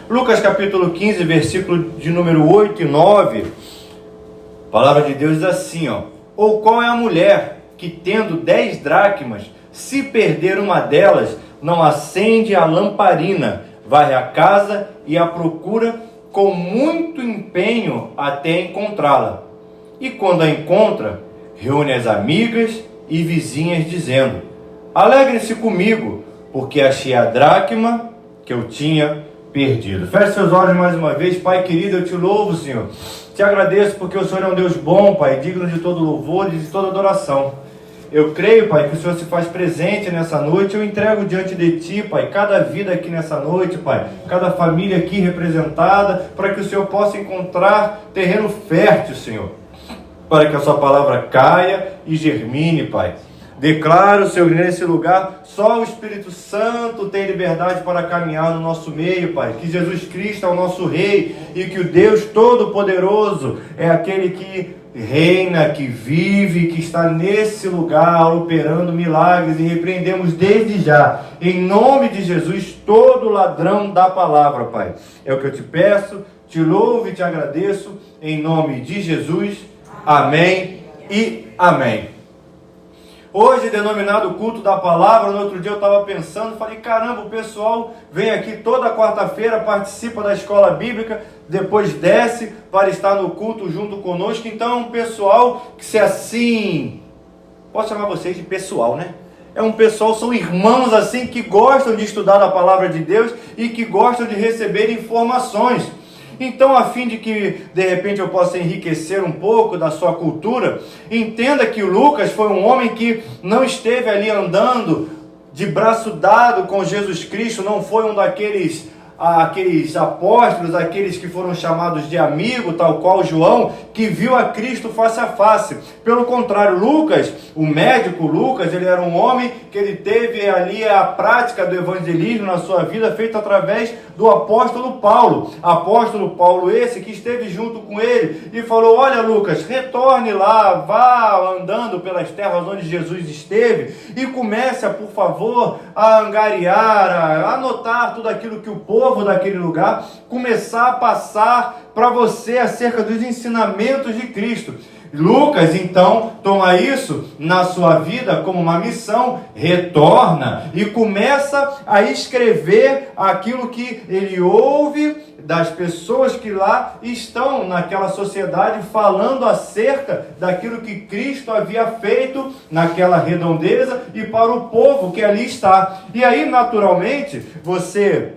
Lucas capítulo 15, versículo de número 8 e 9. A palavra de Deus diz assim, ó. Ou qual é a mulher que, tendo 10 dracmas, se perder uma delas, não acende a lamparina, varre a casa e a procura com muito empenho até encontrá-la. E quando a encontra, reúne as amigas e vizinhas, dizendo: alegrem-se comigo, porque achei a dracma que eu tinha perdido. Feche seus olhos mais uma vez. Pai querido, eu te louvo, Senhor. Te agradeço porque o Senhor é um Deus bom, Pai, digno de todo louvor e de toda adoração. Eu creio, Pai, que o Senhor se faz presente nessa noite. Eu entrego diante de Ti, Pai, cada vida aqui nessa noite, Pai, cada família aqui representada, para que o Senhor possa encontrar terreno fértil, Senhor, para que a Sua palavra caia e germine, Pai. Declaro, Senhor, nesse lugar, só o Espírito Santo tem liberdade para caminhar no nosso meio, Pai. Que Jesus Cristo é o nosso Rei e que o Deus Todo-Poderoso é aquele que reina, que vive, que está nesse lugar operando milagres, e repreendemos desde já, em nome de Jesus, todo ladrão da palavra, Pai. É o que eu te peço, te louvo e te agradeço, em nome de Jesus. Amém e amém. Hoje, denominado culto da palavra, no outro dia eu estava pensando, falei, caramba, o pessoal vem aqui toda quarta-feira, participa da escola bíblica, depois desce para estar no culto junto conosco. Então é um pessoal que, se assim, posso chamar vocês de pessoal, né? É um pessoal, são irmãos assim que gostam de estudar a palavra de Deus e que gostam de receber informações. Então, a fim de que, de repente, eu possa enriquecer um pouco da sua cultura, entenda que o Lucas foi um homem que não esteve ali andando de braço dado com Jesus Cristo, não foi um daqueles apóstolos, aqueles que foram chamados de amigo, tal qual João, que viu a Cristo face a face. Pelo contrário, Lucas, o médico Lucas, ele era um homem que ele teve ali a prática do evangelismo na sua vida, feita através do apóstolo Paulo. Apóstolo Paulo esse que esteve junto com ele e falou: olha, Lucas, retorne lá, vá andando pelas terras onde Jesus esteve e comece, por favor, a angariar, a anotar tudo aquilo que o povo daquele lugar começar a passar para você acerca dos ensinamentos de Cristo. Lucas, então, toma isso na sua vida como uma missão, retorna e começa a escrever aquilo que ele ouve das pessoas que lá estão naquela sociedade, falando acerca daquilo que Cristo havia feito naquela redondeza e para o povo que ali está. E aí, naturalmente, você,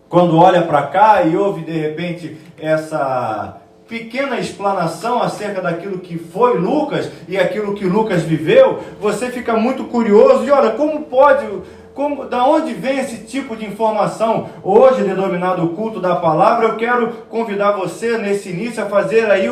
quando olha para cá e ouve de repente essa pequena explanação acerca daquilo que foi Lucas e aquilo que Lucas viveu, você fica muito curioso e olha, da onde vem esse tipo de informação? Hoje, denominado o culto da palavra, eu quero convidar você nesse início a fazer aí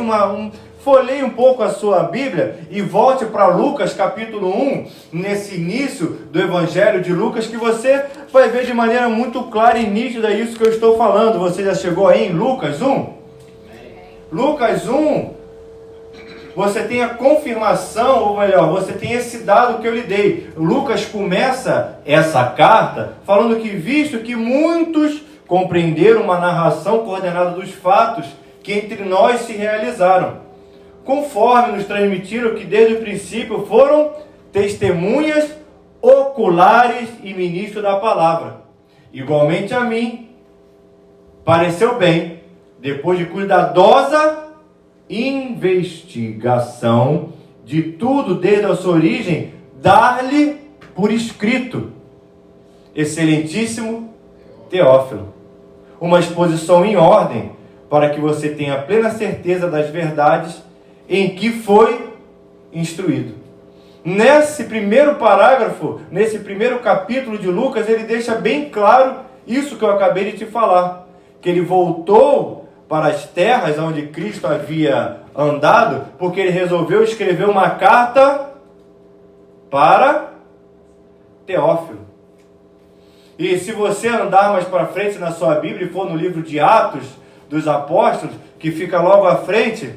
folheie um pouco a sua Bíblia e volte para Lucas capítulo 1, nesse início do Evangelho de Lucas, que você vai ver de maneira muito clara e nítida isso que eu estou falando. Você já chegou aí em Lucas 1? Lucas 1, você tem a confirmação, ou melhor, você tem esse dado que eu lhe dei. Lucas começa essa carta falando que, visto que muitos compreenderam uma narração coordenada dos fatos que entre nós se realizaram, conforme nos transmitiram que desde o princípio foram testemunhas oculares e ministros da palavra. Igualmente a mim, pareceu bem, depois de cuidadosa investigação de tudo desde a sua origem, dar-lhe por escrito, excelentíssimo Teófilo, uma exposição em ordem, para que você tenha plena certeza das verdades em que foi instruído. Nesse primeiro parágrafo, nesse primeiro capítulo de Lucas, ele deixa bem claro isso que eu acabei de te falar, que ele voltou para as terras onde Cristo havia andado, porque ele resolveu escrever uma carta para Teófilo. E se você andar mais para frente na sua Bíblia e for no livro de Atos dos Apóstolos, que fica logo à frente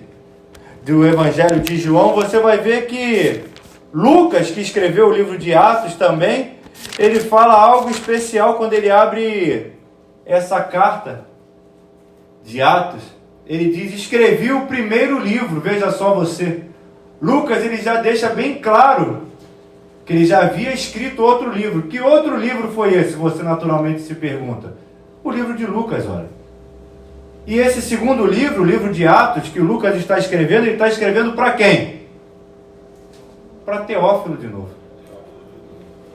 do Evangelho de João, você vai ver que Lucas, que escreveu o livro de Atos também, ele fala algo especial quando ele abre essa carta. de Atos, ele diz: escrevi o primeiro livro, veja só você. Lucas, ele já deixa bem claro que ele já havia escrito outro livro. Que outro livro foi esse? Você naturalmente se pergunta. O livro de Lucas, olha. E esse segundo livro, o livro de Atos, que o Lucas está escrevendo, ele está escrevendo para quem? Para Teófilo de novo.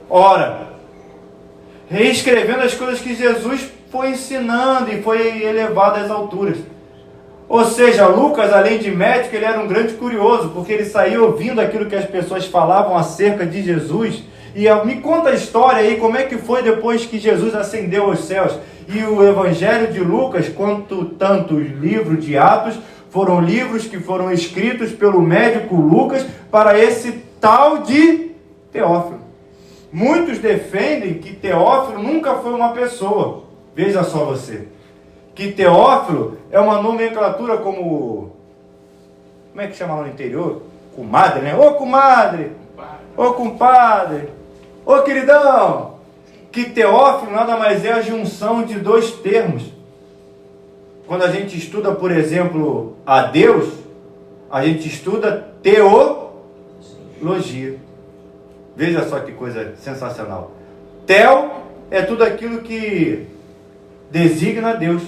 Ora, reescrevendo as coisas que Jesus foi ensinando e foi elevado às alturas. Ou seja, Lucas, além de médico, ele era um grande curioso, porque ele saía ouvindo aquilo que as pessoas falavam acerca de Jesus. E me conta a história aí, como é que foi depois que Jesus ascendeu aos céus. E o Evangelho de Lucas, quanto tanto o livro de Atos, foram livros que foram escritos pelo médico Lucas para esse tal de Teófilo. Muitos defendem que Teófilo nunca foi uma pessoa. Veja só você. Que Teófilo é uma nomenclatura como é que chama lá no interior? Comadre, né? Ô comadre! Ô compadre! Ô queridão! Que Teófilo nada mais é a junção de dois termos. Quando a gente estuda, por exemplo, a Deus, a gente estuda teologia. Veja só que coisa sensacional. Teo é tudo aquilo que designa a Deus.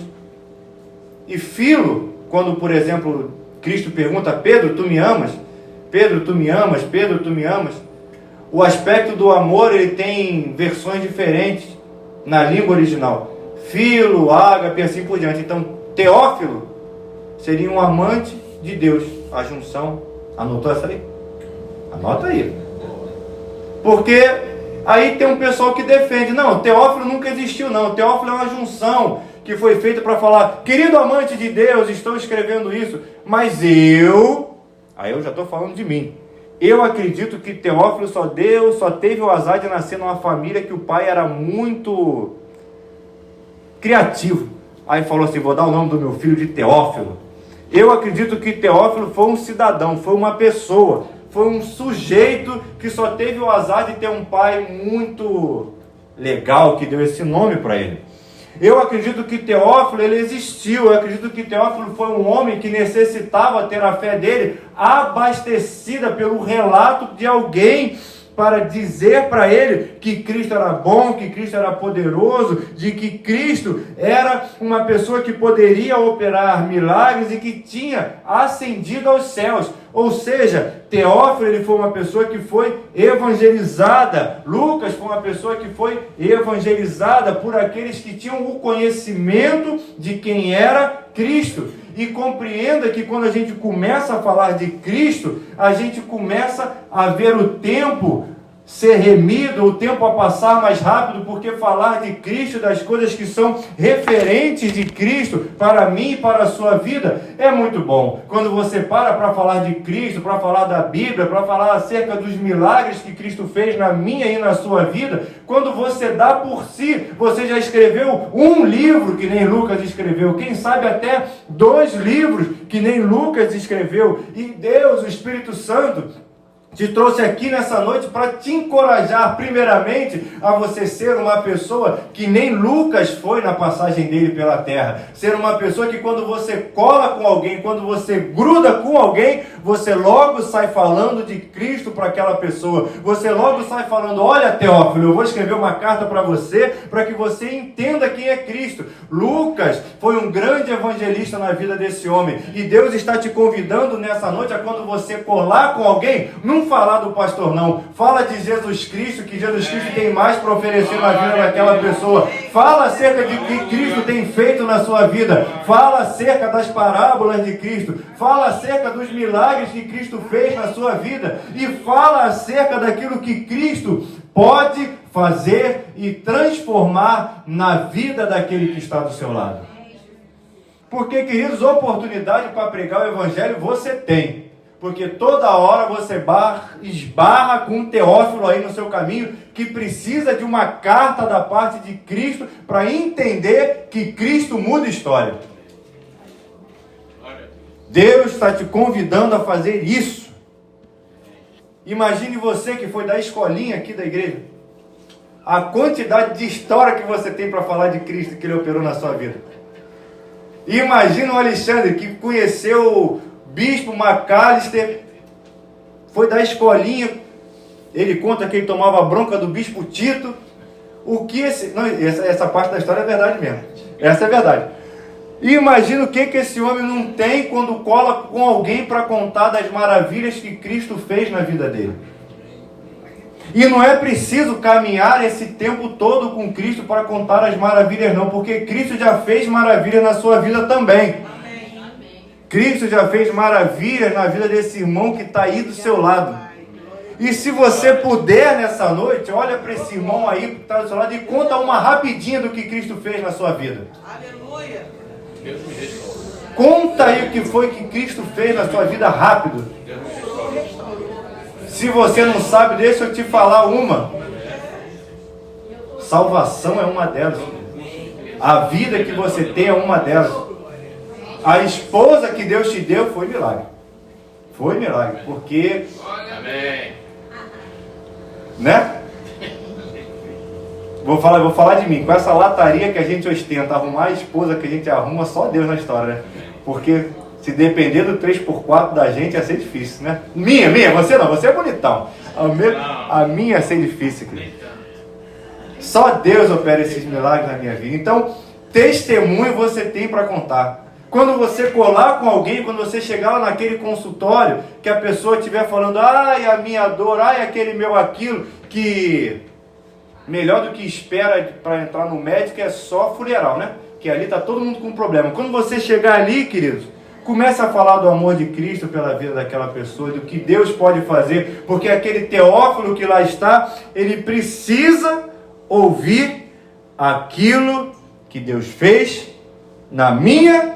E filo, quando, por exemplo, Cristo pergunta a Pedro: tu me amas? Pedro, tu me amas? Pedro, tu me amas? O aspecto do amor, ele tem versões diferentes na língua original. Filo, ágape, assim por diante. Então, Teófilo seria um amante de Deus. A junção. Anotou essa aí? Anota aí. Porque aí tem um pessoal que defende: não, Teófilo nunca existiu não. Teófilo é uma junção que foi feita para falar: querido amante de Deus, estou escrevendo isso. Mas aí eu já estou falando de mim. Eu acredito que Teófilo só teve o azar de nascer numa família que o pai era muito criativo. Aí falou assim: vou dar o nome do meu filho de Teófilo. Eu acredito que Teófilo foi um cidadão, foi uma pessoa, foi um sujeito que só teve o azar de ter um pai muito legal, que deu esse nome para ele. Eu acredito que Teófilo, ele existiu. Eu acredito que Teófilo foi um homem que necessitava ter a fé dele abastecida pelo relato de alguém para dizer para ele que Cristo era bom, que Cristo era poderoso, de que Cristo era uma pessoa que poderia operar milagres e que tinha ascendido aos céus. Ou seja, Teófilo, ele foi uma pessoa que foi evangelizada. Lucas foi uma pessoa que foi evangelizada por aqueles que tinham o conhecimento de quem era Cristo. E compreenda que quando a gente começa a falar de Cristo, a gente começa a ver o tempo ser remido, o tempo a passar mais rápido, porque falar de Cristo, das coisas que são referentes de Cristo para mim e para a sua vida, é muito bom. Quando você para falar de Cristo, para falar da Bíblia, para falar acerca dos milagres que Cristo fez na minha e na sua vida, quando você dá por si, você já escreveu um livro que nem Lucas escreveu, quem sabe até 2 livros que nem Lucas escreveu, e Deus, o Espírito Santo, te trouxe aqui nessa noite para te encorajar, primeiramente, a você ser uma pessoa que nem Lucas foi na passagem dele pela terra. Ser uma pessoa que quando você cola com alguém, quando você gruda com alguém, você logo sai falando de Cristo para aquela pessoa. Você logo sai falando: olha, Teófilo, eu vou escrever uma carta para você, para que você entenda quem é Cristo. Lucas foi um grande evangelista na vida desse homem. E Deus está te convidando nessa noite a, quando você colar com alguém, não falar do pastor não, fala de Jesus Cristo, que Jesus Cristo tem mais para oferecer na vida daquela pessoa. Fala acerca de que Cristo tem feito na sua vida, fala acerca das parábolas de Cristo, fala acerca dos milagres que Cristo fez na sua vida, e fala acerca daquilo que Cristo pode fazer e transformar na vida daquele que está do seu lado. Porque, queridos, oportunidade para pregar o Evangelho você tem. Porque toda hora você esbarra com um Teófilo aí no seu caminho, que precisa de uma carta da parte de Cristo para entender que Cristo muda a história. Deus está te convidando a fazer isso. Imagine você que foi da escolinha aqui da igreja. A quantidade de história que você tem para falar de Cristo que Ele operou na sua vida. Imagina o Alexandre que conheceu o bispo Macalister, foi da escolinha, ele conta que ele tomava bronca do bispo Tito. O que essa parte da história é verdade mesmo. Essa é verdade. E imagina o que esse homem não tem quando cola com alguém para contar das maravilhas que Cristo fez na vida dele. E não é preciso caminhar esse tempo todo com Cristo para contar as maravilhas não, porque Cristo já fez maravilhas na sua vida também. Cristo já fez maravilhas na vida desse irmão que está aí do seu lado. E se você puder nessa noite, olha para esse irmão aí que está do seu lado e conta uma rapidinha do que Cristo fez na sua vida. Aleluia! Conta aí o que foi que Cristo fez na sua vida rápido. Se você não sabe, deixa eu te falar uma. Salvação é uma delas. A vida que você tem é uma delas. A esposa que Deus te deu foi milagre. Foi milagre, porque... Amém. Né? Vou falar de mim. Com essa lataria que a gente ostenta, arrumar a esposa que a gente arruma, só Deus na história, né? Porque se depender do 3x4 da gente, ia ser difícil, né? Minha, você não, você é bonitão. A minha ia ser difícil, querido. Só Deus opera esses milagres na minha vida. Então, testemunho você tem para contar. Quando você colar com alguém, quando você chegar lá naquele consultório, que a pessoa estiver falando, ai, a minha dor, ai, aquele meu aquilo, que melhor do que espera para entrar no médico é só funeral, né? Que ali está todo mundo com problema. Quando você chegar ali, queridos, comece a falar do amor de Cristo pela vida daquela pessoa, do que Deus pode fazer, porque aquele Teófilo que lá está, ele precisa ouvir aquilo que Deus fez na minha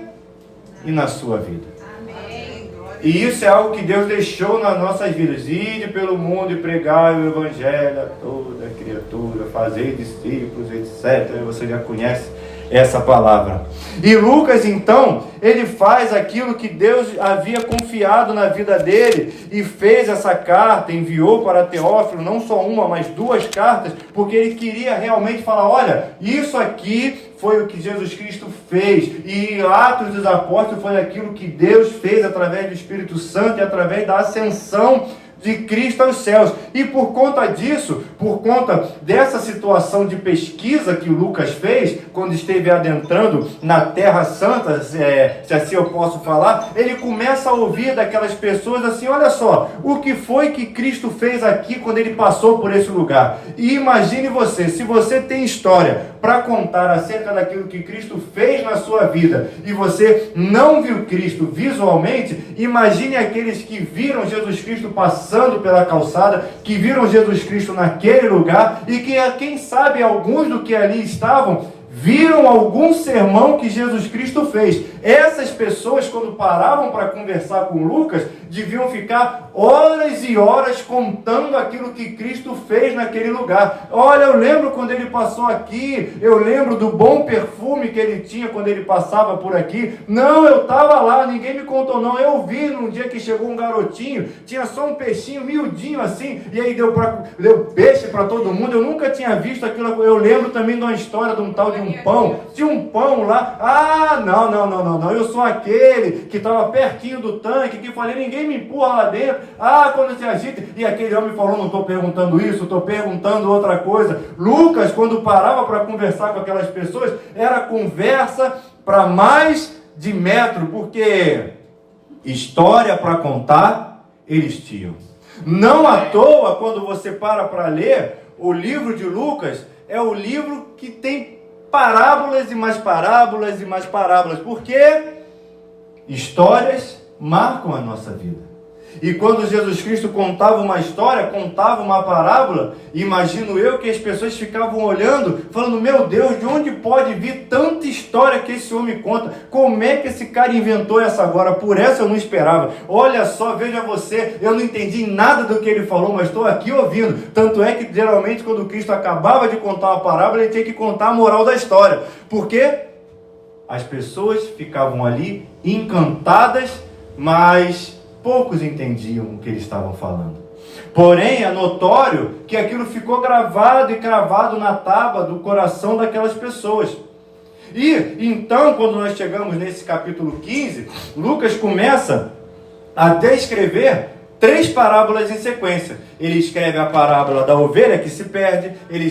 e na sua vida. Amém. E isso é algo que Deus deixou nas nossas vidas. Ide pelo mundo e pregai o evangelho a toda criatura, fazei discípulos, etc. Você já conhece essa palavra. E Lucas, então, ele faz aquilo que Deus havia confiado na vida dele e fez essa carta, enviou para Teófilo, não só uma, mas 2 cartas, porque ele queria realmente falar, olha, isso aqui foi o que Jesus Cristo fez, e Atos dos Apóstolos foi aquilo que Deus fez através do Espírito Santo e através da ascensão de Cristo aos céus. E por conta disso, por conta dessa situação de pesquisa que Lucas fez, quando esteve adentrando na Terra Santa, se assim eu posso falar, ele começa a ouvir daquelas pessoas assim, olha só, o que foi que Cristo fez aqui quando ele passou por esse lugar. E imagine você, se você tem história para contar acerca daquilo que Cristo fez na sua vida, e você não viu Cristo visualmente, imagine aqueles que viram Jesus Cristo passando pela calçada, que viram Jesus Cristo naquele lugar, e que, quem sabe, alguns do que ali estavam, viram algum sermão que Jesus Cristo fez. Essas pessoas, quando paravam para conversar com Lucas, deviam ficar horas e horas contando aquilo que Cristo fez naquele lugar. Olha, eu lembro quando ele passou aqui, eu lembro do bom perfume que ele tinha quando ele passava por aqui. Não, eu estava lá, ninguém me contou não. Eu vi num dia que chegou um garotinho, tinha só um peixinho miudinho assim, e aí deu peixe para todo mundo. Eu nunca tinha visto aquilo. Eu lembro também de uma história de um tal de um pão. Tinha um pão lá. Ah, não. Eu sou aquele que estava pertinho do tanque, que falei, ninguém me empurra lá dentro. Ah, quando se agita. E aquele homem falou, não estou perguntando isso, estou perguntando outra coisa. Lucas, quando parava para conversar com aquelas pessoas, era conversa para mais de metro, porque história para contar, eles tinham. Não à toa, quando você para ler, o livro de Lucas é o livro que tem parábolas e mais parábolas e mais parábolas, porque histórias marcam a nossa vida. E quando Jesus Cristo contava uma história, contava uma parábola, imagino eu que as pessoas ficavam olhando, falando, meu Deus, de onde pode vir tanta história que esse homem conta? Como é que esse cara inventou essa agora? Por essa eu não esperava. Olha só, veja você, eu não entendi nada do que ele falou, mas estou aqui ouvindo. Tanto é que geralmente quando Cristo acabava de contar uma parábola, ele tinha que contar a moral da história. Porque as pessoas ficavam ali encantadas, mas poucos entendiam o que eles estavam falando. Porém, é notório que aquilo ficou gravado e cravado na tábua do coração daquelas pessoas. E então, quando nós chegamos nesse capítulo 15, Lucas começa a descrever 3 parábolas em sequência. Ele escreve a parábola da ovelha que se perde, ele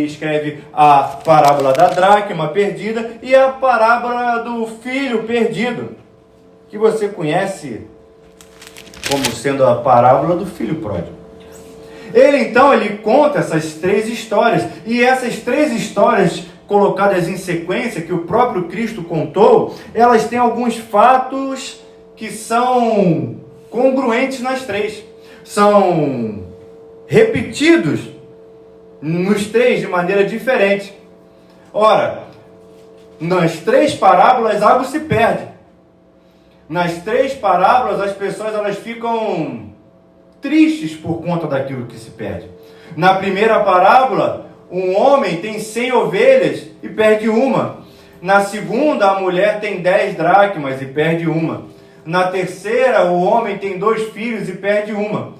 escreve a parábola da dracma perdida e a parábola do filho perdido, que você conhece como sendo a parábola do filho pródigo. Ele conta essas 3 histórias, e essas 3 histórias colocadas em sequência, que o próprio Cristo contou, elas têm alguns fatos que são congruentes nas 3. São repetidos nos 3 de maneira diferente. Ora, nas 3 parábolas algo se perde. Nas 3 parábolas as pessoas elas ficam tristes por conta daquilo que se perde. Na primeira parábola, um homem tem 100 ovelhas e perde uma. Na segunda, a mulher tem 10 dracmas e perde uma. Na terceira, o homem tem 2 filhos e perde uma.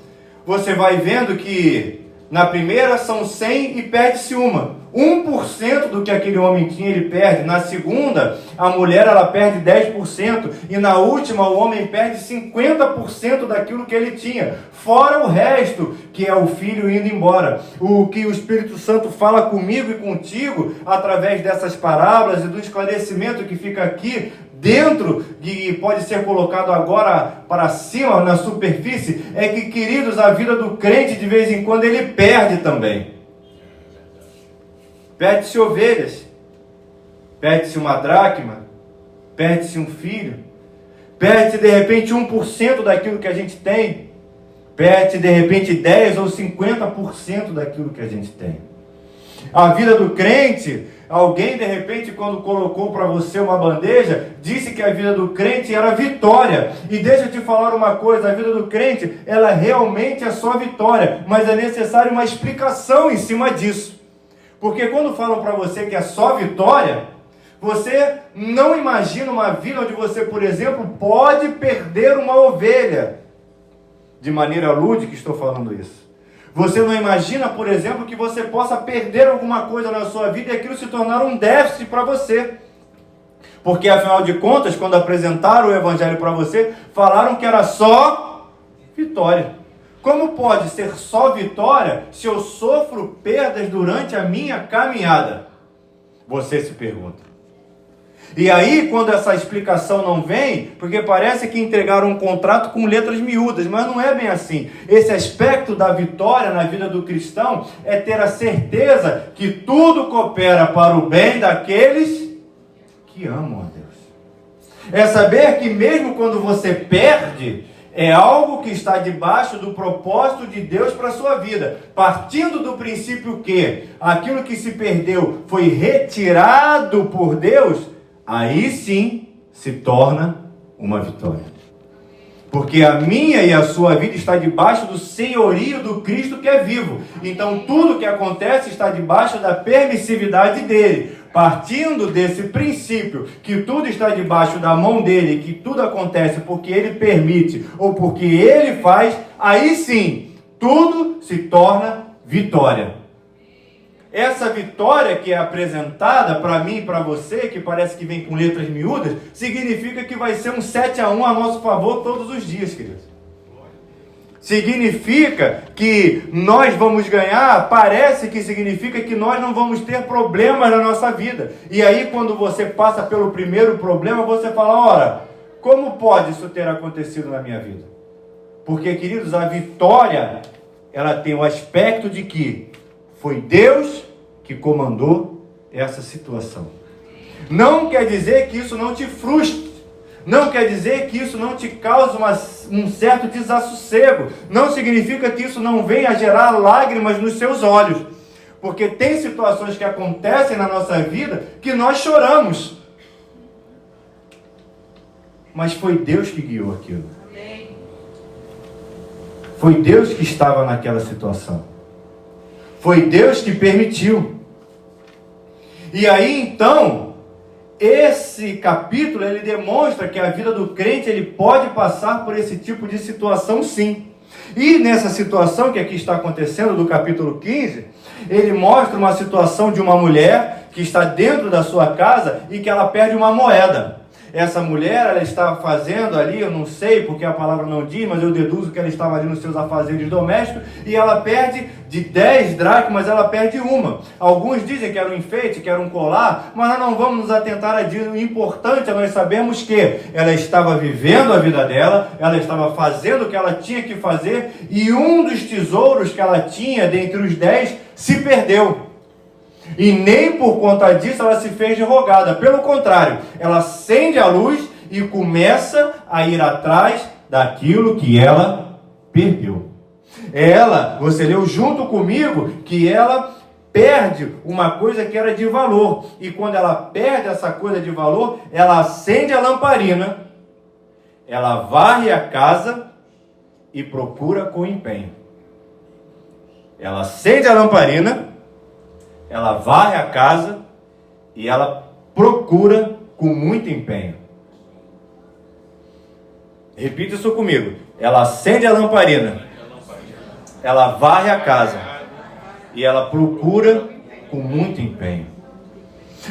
Você vai vendo que na primeira são 100 e perde-se uma. 1% do que aquele homem tinha ele perde. Na segunda, a mulher ela perde 10%. E na última, o homem perde 50% daquilo que ele tinha. Fora o resto, que é o filho indo embora. O que o Espírito Santo fala comigo e contigo, através dessas parábolas e do esclarecimento que fica aqui, dentro, que pode ser colocado agora para cima, na superfície, é que, queridos, a vida do crente, de vez em quando, ele perde também. Perde-se ovelhas, perde-se uma dracma, perde-se um filho, perde-se de repente 1% daquilo que a gente tem, perde-se de repente 10 ou 50% daquilo que a gente tem. A vida do crente, alguém de repente quando colocou para você uma bandeja, disse que a vida do crente era vitória. E deixa eu te falar uma coisa, a vida do crente, ela realmente é só vitória, mas é necessário uma explicação em cima disso. Porque quando falam para você que é só vitória, você não imagina uma vida onde você, por exemplo, pode perder uma ovelha. De maneira lúdica estou falando isso. Você não imagina, por exemplo, que você possa perder alguma coisa na sua vida e aquilo se tornar um déficit para você. Porque, afinal de contas, quando apresentaram o Evangelho para você, falaram que era só vitória. Como pode ser só vitória se eu sofro perdas durante a minha caminhada? Você se pergunta. E aí, quando essa explicação não vem, porque parece que entregaram um contrato com letras miúdas, mas não é bem assim. Esse aspecto da vitória na vida do cristão é ter a certeza que tudo coopera para o bem daqueles que amam a Deus. É saber que mesmo quando você perde, é algo que está debaixo do propósito de Deus para a sua vida. Partindo do princípio que aquilo que se perdeu foi retirado por Deus, aí sim se torna uma vitória. Porque a minha e a sua vida está debaixo do senhorio do Cristo que é vivo. Então tudo que acontece está debaixo da permissividade dele. Partindo desse princípio que tudo está debaixo da mão dele, que tudo acontece porque ele permite ou porque ele faz, aí sim, tudo se torna vitória. Essa vitória que é apresentada para mim e para você, que parece que vem com letras miúdas, significa que vai ser um 7-1 a nosso favor todos os dias, queridos. Significa que nós vamos ganhar, parece que significa que nós não vamos ter problemas na nossa vida. E aí quando você passa pelo primeiro problema, você fala, ora, como pode isso ter acontecido na minha vida? Porque, queridos, a vitória, ela tem o aspecto de que foi Deus que comandou essa situação. Não quer dizer que isso não te frustre. Não quer dizer que isso não te cause um certo desassossego. Não significa que isso não venha a gerar lágrimas nos seus olhos. Porque tem situações que acontecem na nossa vida que nós choramos. Mas foi Deus que guiou aquilo. Foi Deus que estava naquela situação. Foi Deus que permitiu. E aí então, esse capítulo, ele demonstra que a vida do crente, ele pode passar por esse tipo de situação sim. E nessa situação que aqui está acontecendo, do capítulo 15, ele mostra uma situação de uma mulher que está dentro da sua casa e que ela perde uma moeda. Essa mulher, ela estava fazendo ali, eu não sei porque a palavra não diz, mas eu deduzo que ela estava ali nos seus afazeres domésticos, e ela perde de 10 dracmas, ela perde uma. Alguns dizem que era um enfeite, que era um colar, mas nós não vamos nos atentar a disso. O importante é nós sabermos que ela estava vivendo a vida dela, ela estava fazendo o que ela tinha que fazer, e um dos tesouros que ela tinha dentre os 10 se perdeu. E nem por conta disso ela se fez de rogada. Pelo contrário, ela acende a luz e começa a ir atrás daquilo que ela perdeu. Você leu junto comigo que ela perde uma coisa que era de valor. E quando ela perde essa coisa de valor, ela acende a lamparina, ela varre a casa e procura com empenho. Ela acende a lamparina, ela varre a casa e ela procura com muito empenho. Repita isso comigo. Ela acende a lamparina, ela varre a casa e ela procura com muito empenho.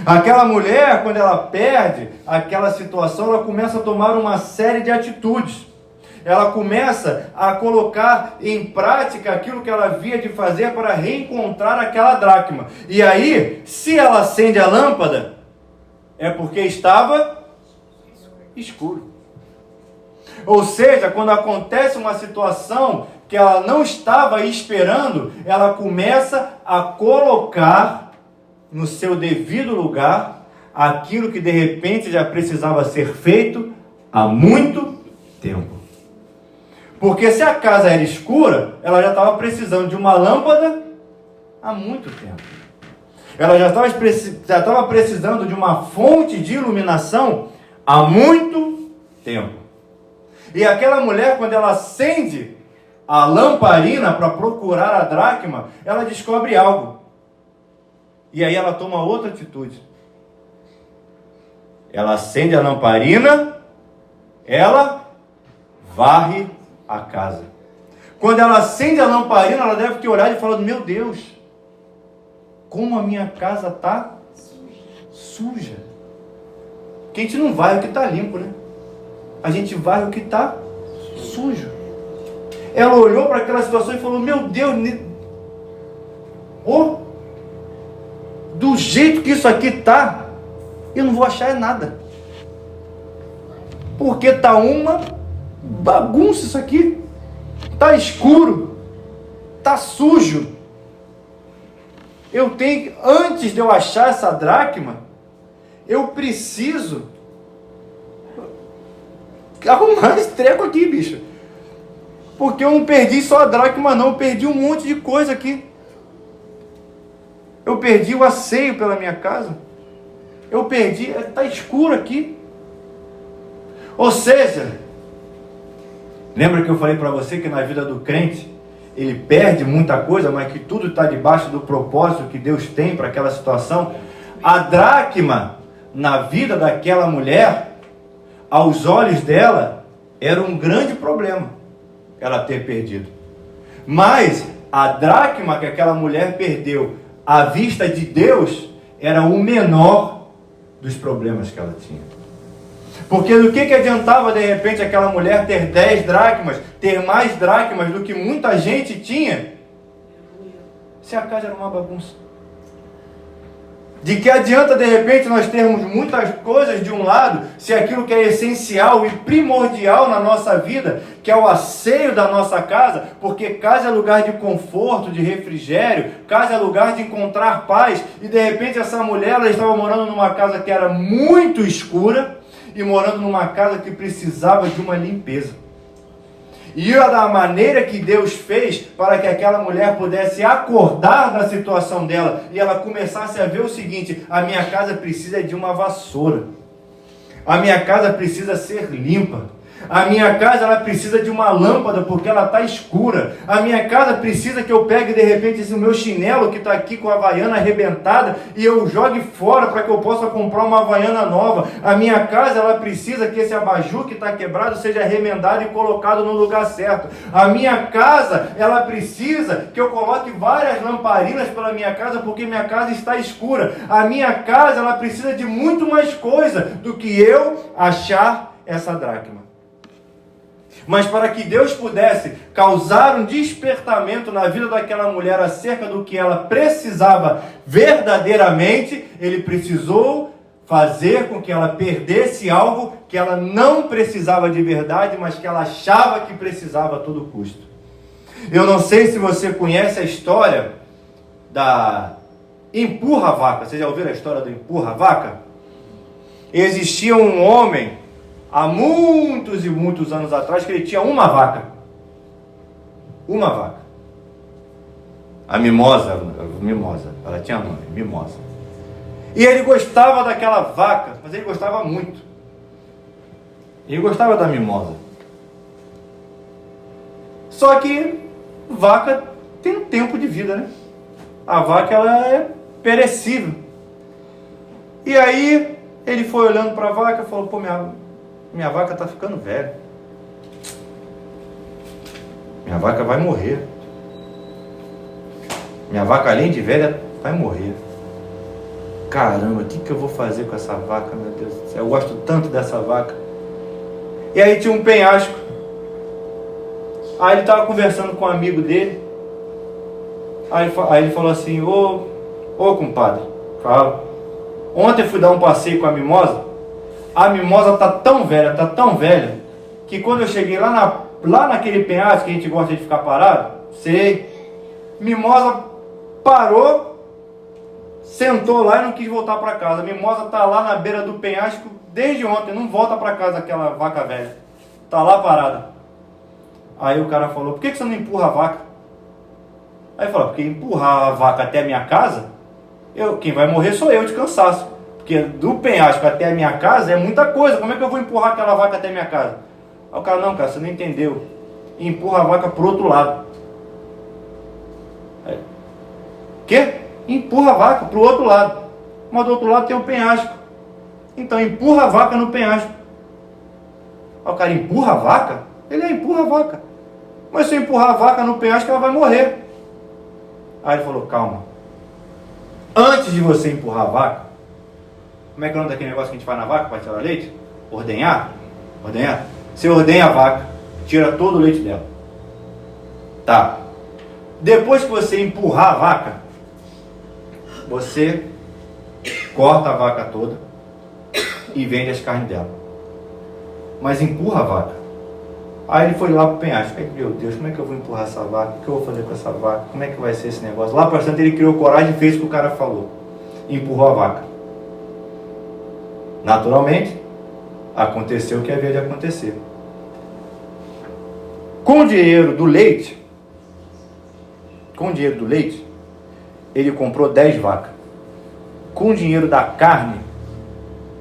Aquela mulher, quando ela perde aquela situação, ela começa a tomar uma série de atitudes. Ela começa a colocar em prática aquilo que ela havia de fazer para reencontrar aquela dracma. E aí, se ela acende a lâmpada, é porque estava escuro. Ou seja, quando acontece uma situação que ela não estava esperando, ela começa a colocar no seu devido lugar aquilo que de repente já precisava ser feito há muito tempo. Porque se a casa era escura, ela já estava precisando de uma lâmpada há muito tempo. Ela já estava precisando de uma fonte de iluminação há muito tempo. E aquela mulher, quando ela acende a lamparina para procurar a dracma, ela descobre algo. E aí ela toma outra atitude. Ela acende a lamparina, ela varre a casa. Quando ela acende a lamparina, ela deve ter olhado e falado: meu Deus, como a minha casa está suja. Porque a gente não vai o que está limpo, né? A gente vai o que está sujo. Ela olhou para aquela situação e falou: meu Deus, do jeito que isso aqui está, eu não vou achar nada. Porque está uma bagunça isso aqui. Está escuro. Está sujo. Eu tenho, antes de eu achar essa dracma, eu preciso arrumar esse treco aqui, bicho. Porque eu não perdi só a dracma não, eu perdi um monte de coisa aqui. Eu perdi o asseio pela minha casa. Eu perdi, está escuro aqui. Ou seja, lembra que eu falei para você que na vida do crente, ele perde muita coisa, mas que tudo está debaixo do propósito que Deus tem para aquela situação? A dracma, na vida daquela mulher, aos olhos dela, era um grande problema ela ter perdido. Mas a dracma que aquela mulher perdeu, à vista de Deus, era o menor dos problemas que ela tinha. Porque do que adiantava de repente aquela mulher ter 10 dracmas, ter mais dracmas do que muita gente tinha, se a casa era uma bagunça? De que adianta de repente nós termos muitas coisas de um lado, se aquilo que é essencial e primordial na nossa vida, que é o asseio da nossa casa, porque casa é lugar de conforto, de refrigério, casa é lugar de encontrar paz, e de repente essa mulher, ela estava morando numa casa que era muito escura, e morando numa casa que precisava de uma limpeza. E da maneira que Deus fez para que aquela mulher pudesse acordar da situação dela e ela começasse a ver o seguinte: a minha casa precisa de uma vassoura, a minha casa precisa ser limpa, A minha casa, ela precisa de uma lâmpada porque ela está escura. A minha casa precisa que eu pegue de repente esse meu chinelo que está aqui com a havaiana arrebentada e eu jogue fora para que eu possa comprar uma havaiana nova. A minha casa, ela precisa que esse abajur que está quebrado seja remendado e colocado no lugar certo. A minha casa, ela precisa que eu coloque várias lamparinas pela minha casa porque minha casa está escura. A minha casa, ela precisa de muito mais coisa do que eu achar essa dracma. Mas para que Deus pudesse causar um despertamento na vida daquela mulher acerca do que ela precisava verdadeiramente, Ele precisou fazer com que ela perdesse algo que ela não precisava de verdade, mas que ela achava que precisava a todo custo. Eu não sei se você conhece a história da empurra-vaca. Vocês já ouviram a história do empurra-vaca? Existia um homem há muitos e muitos anos atrás, que ele tinha uma vaca. Uma vaca. A Mimosa, ela tinha nome, Mimosa. E ele gostava daquela vaca, mas ele gostava muito. Ele gostava da Mimosa. Só que vaca tem um tempo de vida, né? A vaca, ela é perecível. E aí, ele foi olhando para a vaca e falou, pô, minha vaca está ficando velha. Minha vaca vai morrer. Minha vaca, além de velha, vai morrer. Caramba, o que eu vou fazer com essa vaca, meu Deus do céu? Eu gosto tanto dessa vaca. E aí tinha um penhasco. Aí ele estava conversando com um amigo dele. Aí ele falou assim, ô compadre, fala. Ontem eu fui dar um passeio com a Mimosa. A Mimosa tá tão velha, que quando eu cheguei lá naquele penhasco que a gente gosta de ficar parado, Mimosa parou, sentou lá e não quis voltar para casa. A Mimosa tá lá na beira do penhasco desde ontem, não volta para casa aquela vaca velha. Tá lá parada. Aí o cara falou, por que você não empurra a vaca? Aí ele falou, porque empurrar a vaca até a minha casa, quem vai morrer sou eu de cansaço. Porque do penhasco até a minha casa é muita coisa. Como é que eu vou empurrar aquela vaca até a minha casa? Aí o cara, não, cara, você não entendeu. Empurra a vaca pro outro lado. Aí, quê? Empurra a vaca pro outro lado. Mas do outro lado tem um penhasco. Então empurra a vaca no penhasco. Aí o cara, empurra a vaca? Ele empurra a vaca. Mas se eu empurrar a vaca no penhasco, ela vai morrer. Aí ele falou, calma. Antes de você empurrar a vaca, como é que é o nome daquele negócio que a gente faz na vaca para tirar o leite? Ordenhar? Você ordenha a vaca, tira todo o leite dela. Tá. Depois que você empurrar a vaca, você corta a vaca toda e vende as carnes dela. Mas empurra a vaca. Aí ele foi lá pro penhasco. Aí, meu Deus, como é que eu vou empurrar essa vaca? O que eu vou fazer com essa vaca? Como é que vai ser esse negócio? Lá para frente ele criou coragem e fez o que o cara falou. Empurrou a vaca. Naturalmente, aconteceu o que havia de acontecer. Com o dinheiro do leite, ele comprou 10 vacas. Com o dinheiro da carne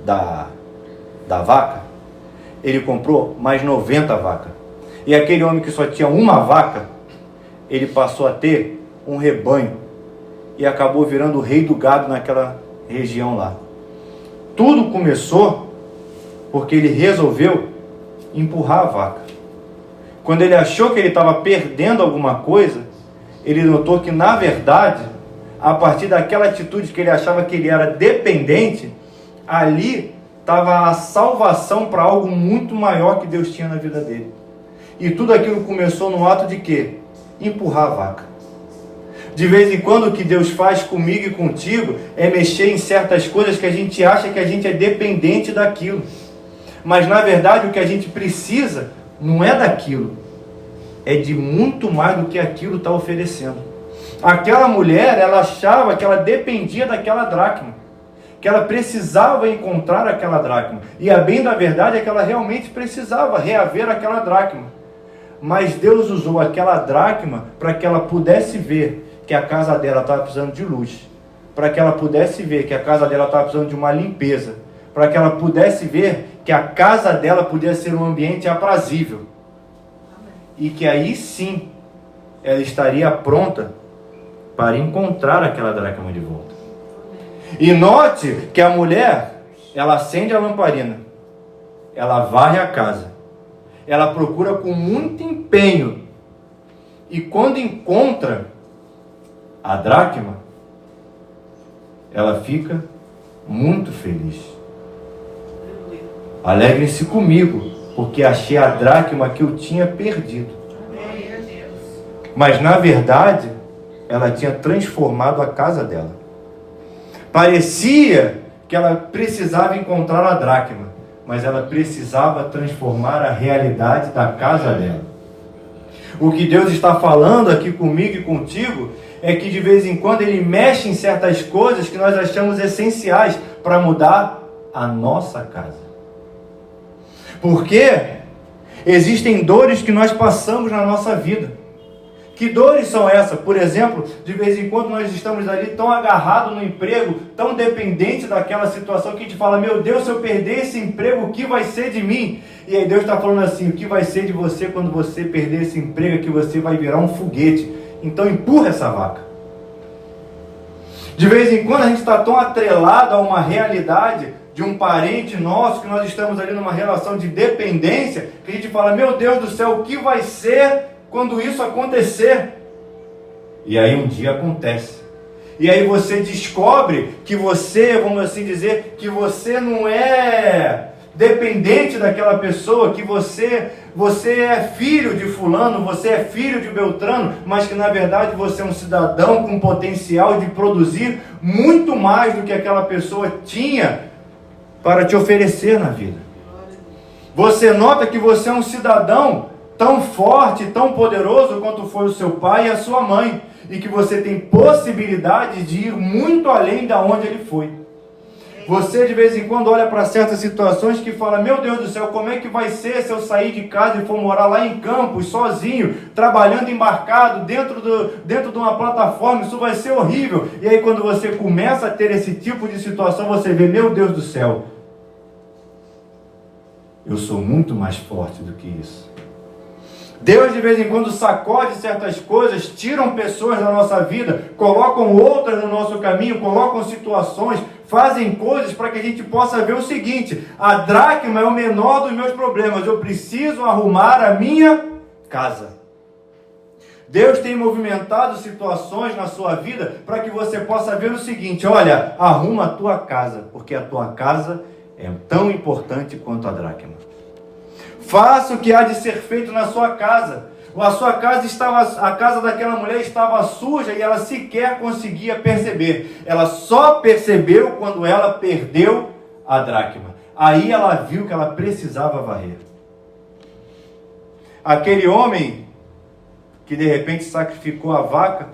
da vaca, ele comprou mais 90 vacas. E aquele homem que só tinha uma vaca, ele passou a ter um rebanho e acabou virando o rei do gado naquela região lá. Tudo começou porque ele resolveu empurrar a vaca. Quando ele achou que ele estava perdendo alguma coisa, ele notou que, na verdade, a partir daquela atitude que ele achava que ele era dependente, ali estava a salvação para algo muito maior que Deus tinha na vida dele. E tudo aquilo começou no ato de quê? Empurrar a vaca. De vez em quando o que Deus faz comigo e contigo é mexer em certas coisas que a gente acha que a gente é dependente daquilo. Mas na verdade o que a gente precisa não é daquilo. É de muito mais do que aquilo está oferecendo. Aquela mulher, ela achava que ela dependia daquela dracma. Que ela precisava encontrar aquela dracma. E a bem da verdade é que ela realmente precisava reaver aquela dracma. Mas Deus usou aquela dracma para que ela pudesse ver que a casa dela estava precisando de luz, para que ela pudesse ver que a casa dela estava precisando de uma limpeza, para que ela pudesse ver que a casa dela podia ser um ambiente aprazível. E que aí sim, ela estaria pronta para encontrar aquela dracma de volta. E note que a mulher, ela acende a lamparina, ela varre a casa, ela procura com muito empenho, e quando encontra a dracma, ela fica muito feliz. Alegrem-se comigo, porque achei a dracma que eu tinha perdido. Mas na verdade, ela tinha transformado a casa dela. Parecia que ela precisava encontrar a dracma, mas ela precisava transformar a realidade da casa dela. O que Deus está falando aqui comigo e contigo é que de vez em quando Ele mexe em certas coisas que nós achamos essenciais para mudar a nossa casa. Porque existem dores que nós passamos na nossa vida. Que dores são essas? Por exemplo, de vez em quando nós estamos ali tão agarrados no emprego, tão dependentes daquela situação que a gente fala, meu Deus, se eu perder esse emprego, o que vai ser de mim? E aí Deus está falando assim, o que vai ser de você quando você perder esse emprego é que você vai virar um foguete. Então empurra essa vaca. De vez em quando a gente está tão atrelado a uma realidade de um parente nosso, que nós estamos ali numa relação de dependência, que a gente fala, meu Deus do céu, o que vai ser quando isso acontecer? E aí um dia acontece. E aí você descobre que você, vamos assim dizer, que você não é dependente daquela pessoa, que você é filho de fulano, você é filho de Beltrano, mas que na verdade você é um cidadão com potencial de produzir muito mais do que aquela pessoa tinha para te oferecer na vida. Você nota que você é um cidadão tão forte, tão poderoso quanto foi o seu pai e a sua mãe, e que você tem possibilidade de ir muito além da onde ele foi. Você de vez em quando olha para certas situações que fala, meu Deus do céu, como é que vai ser se eu sair de casa e for morar lá em Campos, sozinho, trabalhando embarcado, dentro de uma plataforma, isso vai ser horrível. E aí quando você começa a ter esse tipo de situação, você vê, meu Deus do céu, eu sou muito mais forte do que isso. Deus de vez em quando sacode certas coisas, tiram pessoas da nossa vida, colocam outras no nosso caminho, colocam situações, fazem coisas para que a gente possa ver o seguinte, a dracma é o menor dos meus problemas, eu preciso arrumar a minha casa. Deus tem movimentado situações na sua vida para que você possa ver o seguinte, olha, arruma a tua casa, porque a tua casa é tão importante quanto a dracma. Faça o que há de ser feito na sua casa. A sua casa a casa daquela mulher estava suja e ela sequer conseguia perceber. Ela só percebeu quando ela perdeu a dracma. Aí ela viu que ela precisava varrer. Aquele homem que de repente sacrificou a vaca,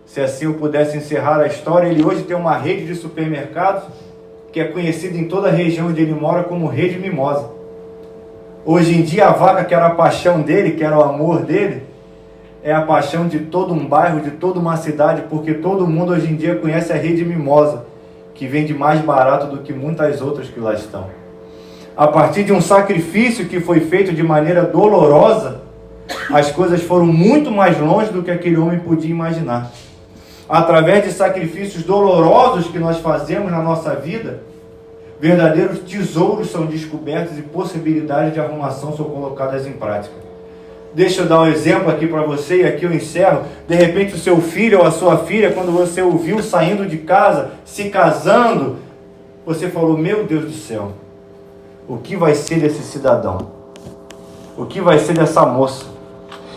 se assim eu pudesse encerrar a história, ele hoje tem uma rede de supermercados que é conhecida em toda a região onde ele mora como Rede Mimosa. Hoje em dia a vaca que era a paixão dele, que era o amor dele, é a paixão de todo um bairro, de toda uma cidade, porque todo mundo hoje em dia conhece a Rede Mimosa, que vende mais barato do que muitas outras que lá estão. A partir de um sacrifício que foi feito de maneira dolorosa, as coisas foram muito mais longe do que aquele homem podia imaginar. Através de sacrifícios dolorosos que nós fazemos na nossa vida, verdadeiros tesouros são descobertos e possibilidades de arrumação são colocadas em prática. Deixa eu dar um exemplo aqui para você e aqui eu encerro. De repente o seu filho ou a sua filha, quando você o viu saindo de casa, se casando, você falou, meu Deus do céu, o que vai ser desse cidadão? O que vai ser dessa moça?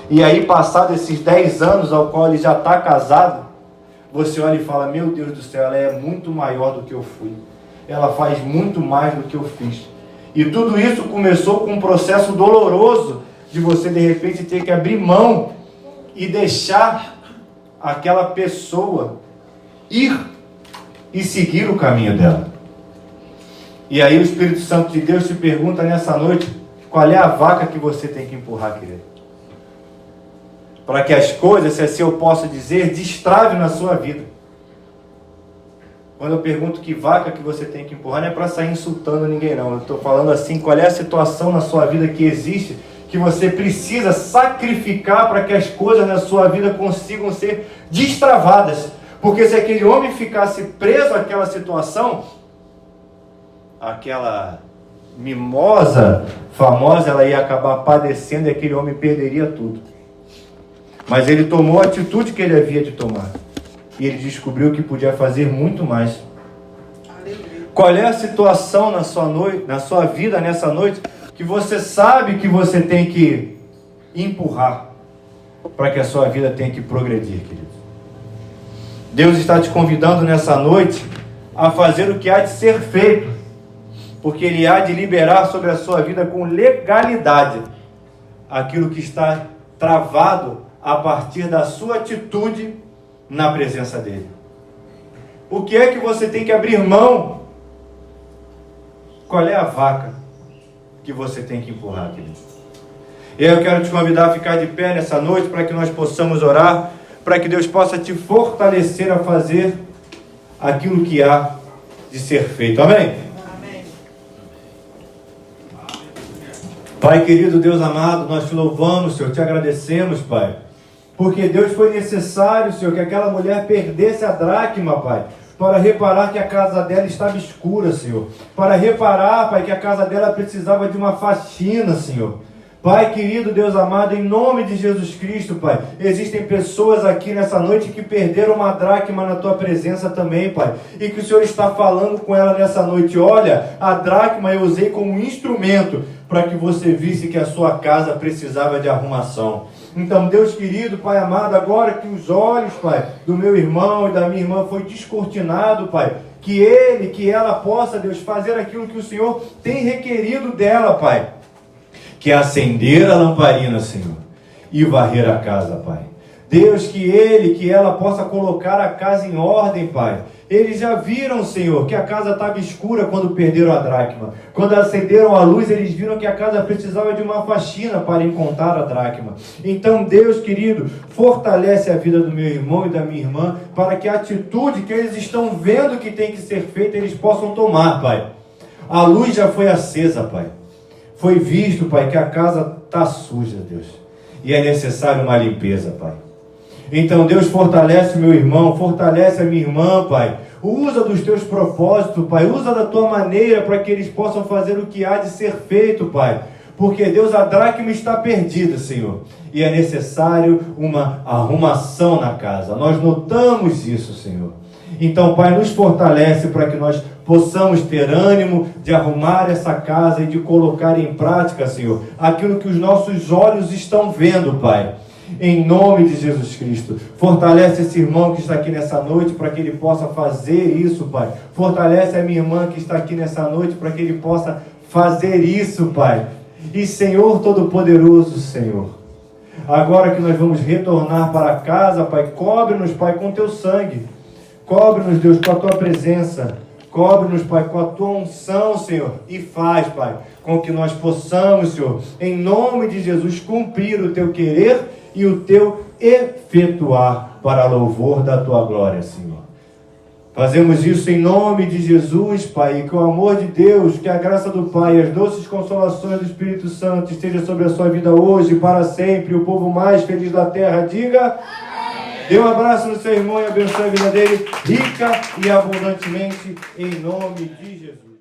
E aí, passado esses 10 anos ao qual ele já está casado, você olha e fala, meu Deus do céu, ela é muito maior do que eu fui. Ela faz muito mais do que eu fiz. E tudo isso começou com um processo doloroso de você de repente ter que abrir mão e deixar aquela pessoa ir e seguir o caminho dela. E aí o Espírito Santo de Deus te pergunta nessa noite, qual é a vaca que você tem que empurrar, querido? Para que as coisas, se assim eu posso dizer, destravem na sua vida. Quando eu pergunto que vaca que você tem que empurrar, não é para sair insultando ninguém não. Eu estou falando assim, qual é a situação na sua vida que existe, que você precisa sacrificar para que as coisas na sua vida consigam ser destravadas. Porque se aquele homem ficasse preso àquela situação, aquela mimosa famosa, ela ia acabar padecendo e aquele homem perderia tudo. Mas ele tomou a atitude que ele havia de tomar. E ele descobriu que podia fazer muito mais. Aleluia. Qual é a situação na sua vida nessa noite que você sabe que você tem que empurrar para que a sua vida tenha que progredir, querido? Deus está te convidando nessa noite a fazer o que há de ser feito, porque Ele há de liberar sobre a sua vida com legalidade aquilo que está travado a partir da sua atitude na presença dEle. O que é que você tem que abrir mão? Qual é a vaca que você tem que empurrar, querido? Eu quero te convidar a ficar de pé nessa noite para que nós possamos orar, para que Deus possa te fortalecer a fazer aquilo que há de ser feito. Amém? Amém. Pai querido, Deus amado, nós te louvamos, Senhor, te agradecemos, Pai, porque Deus foi necessário, Senhor, que aquela mulher perdesse a dracma, Pai, para reparar que a casa dela estava escura, Senhor, para reparar, Pai, que a casa dela precisava de uma faxina, Senhor. Pai querido, Deus amado, em nome de Jesus Cristo, Pai, existem pessoas aqui nessa noite que perderam uma dracma na Tua presença também, Pai, e que o Senhor está falando com ela nessa noite. Olha, a dracma eu usei como instrumento para que você visse que a sua casa precisava de arrumação. Então, Deus querido, Pai amado, agora que os olhos, Pai, do meu irmão e da minha irmã foi descortinado, Pai, que ela possa, Deus, fazer aquilo que o Senhor tem requerido dela, Pai, que é acender a lamparina, Senhor, e varrer a casa, Pai. Deus, que ela possa colocar a casa em ordem, Pai. Eles já viram, Senhor, que a casa estava escura quando perderam a dracma. Quando acenderam a luz, eles viram que a casa precisava de uma faxina para encontrar a dracma. Então, Deus querido, fortalece a vida do meu irmão e da minha irmã, para que a atitude que eles estão vendo que tem que ser feita, eles possam tomar, Pai. A luz já foi acesa, Pai. Foi visto, Pai, que a casa está suja, Deus. E é necessário uma limpeza, Pai. Então, Deus, fortalece o meu irmão, fortalece a minha irmã, Pai. Usa dos teus propósitos, Pai. Usa da tua maneira para que eles possam fazer o que há de ser feito, Pai. Porque, Deus, a dracma está perdida, Senhor. E é necessário uma arrumação na casa. Nós notamos isso, Senhor. Então, Pai, nos fortalece para que nós possamos ter ânimo de arrumar essa casa e de colocar em prática, Senhor, aquilo que os nossos olhos estão vendo, Pai. Em nome de Jesus Cristo, fortalece esse irmão que está aqui nessa noite para que ele possa fazer isso, Pai. Fortalece a minha irmã que está aqui nessa noite para que ele possa fazer isso, Pai. E Senhor Todo-Poderoso, Senhor, agora que nós vamos retornar para casa, Pai, cobre-nos, Pai, com teu sangue. Cobre-nos, Deus, com a tua presença. Cobre-nos, Pai, com a tua unção, Senhor. E faz, Pai, com que nós possamos, Senhor, em nome de Jesus, cumprir o teu querer e o teu efetuar para louvor da tua glória, Senhor. Fazemos isso em nome de Jesus, Pai, e que o amor de Deus, que a graça do Pai e as doces consolações do Espírito Santo esteja sobre a sua vida hoje e para sempre. O povo mais feliz da terra, diga amém. Dê um abraço no seu irmão e abençoe a vida dele rica e abundantemente, em nome de Jesus.